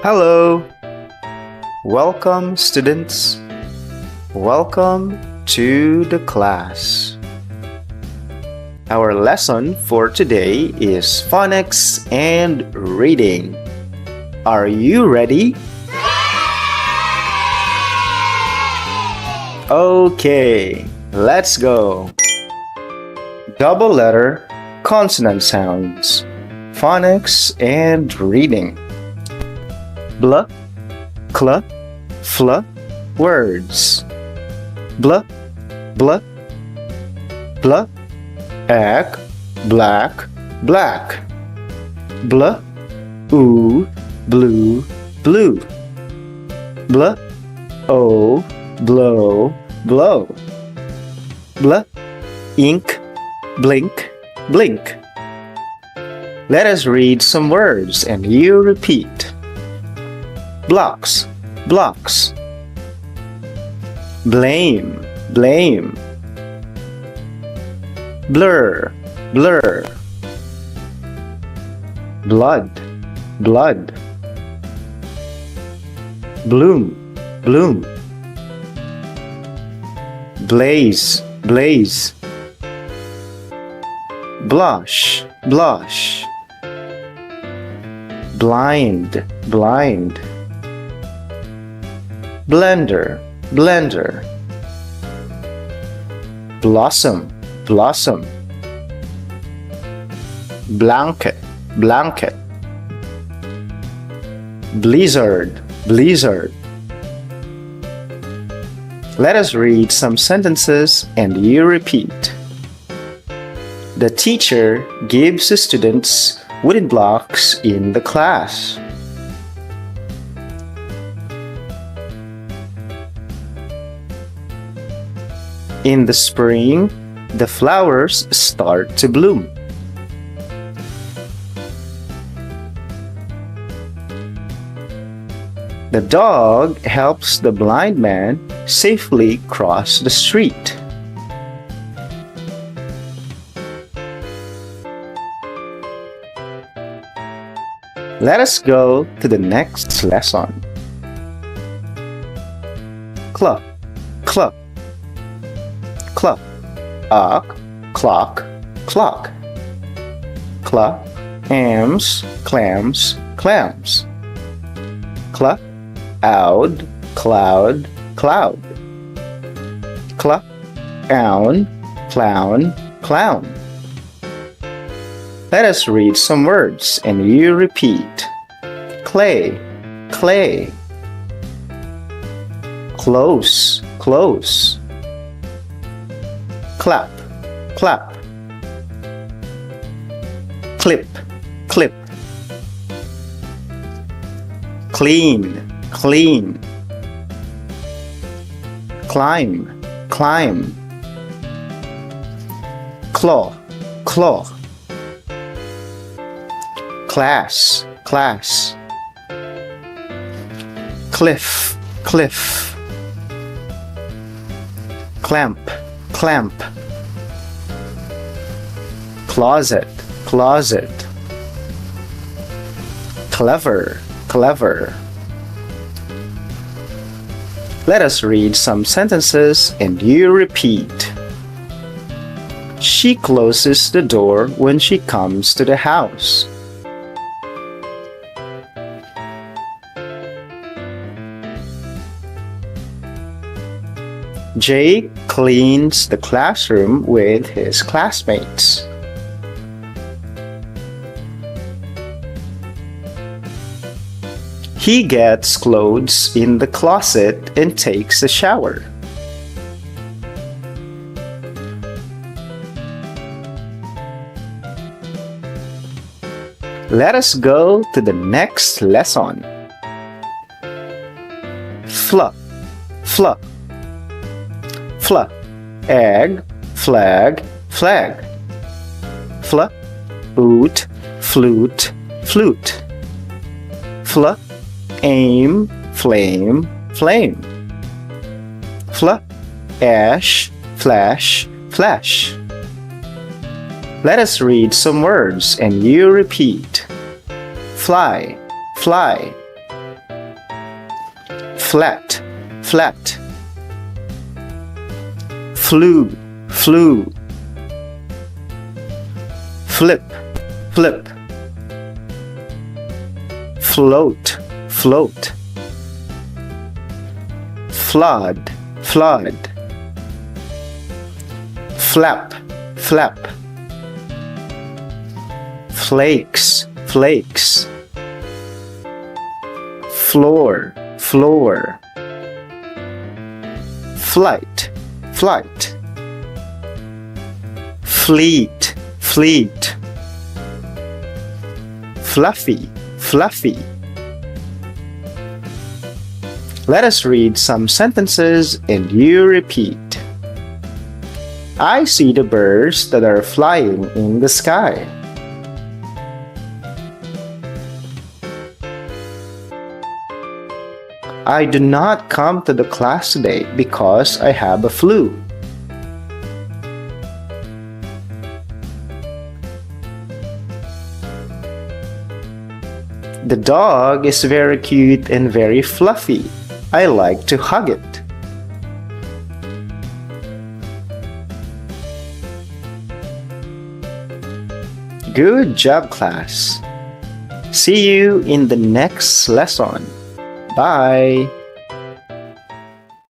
Hello! Welcome, students. Welcome to the class. Our lesson for today is phonics and reading. Are you ready? Okay, let's go. Double letter consonant sounds, phonics and reading. Bl, cl, fl, words. Bl, bl, bl, ak, black, black. Bl, oo, blue, blue. Bl, o, blow, blow. Bl, ink, blink, blink. Let us read some words and you repeat. Blocks, blocks. Blame, blame. Blur, blur. Blood, blood. Bloom, bloom. Blaze, blaze. Blush, blush. Blind, blind. Blender, blender. Blossom, blossom. Blanket, blanket. Blizzard, blizzard. Let us read some sentences and you repeat. The teacher gives the students wooden blocks in the class. In the spring, the flowers start to bloom. The dog helps the blind man safely cross the street. Let us go to the next lesson. Clock, clock. Clock, clock, clock. Clock, ams, clams, clams. Clock, oud, cloud, cloud. Clock, own, clown, clown. Let us read some words and you repeat. Clay, clay. Close, close. Clap, clap. Clip, clip. Clean, clean. Climb, climb. Claw, claw. Class, class. Cliff, cliff. Clamp, clamp. Closet, closet. Clever, clever. Let us read some sentences and you repeat. She closes the door when she comes to the house. Jake cleans the classroom with his classmates. He gets clothes in the closet and takes a shower. Let us go to the next lesson. Fluff, fluff. Fluff, egg, flag, flag. Fluff, boot, flute, flute. Fluff, aim, flame, flame. Fluff, ash, flash, flash. Let us read some words and you repeat. Fly, fly. flat, flat. Flew, flew. Flip, flip. Float, float. Flood, flood. Flap, flap. Flakes, flakes. Floor, floor. Flight, flight. Fleet, fleet. Fluffy, fluffy. Let us read some sentences and you repeat. I see the birds that are flying in the sky. I do not come to the class today because I have a flu. The dog is very cute and very fluffy. I like to hug it. Good job, class. See you in the next lesson. Bye.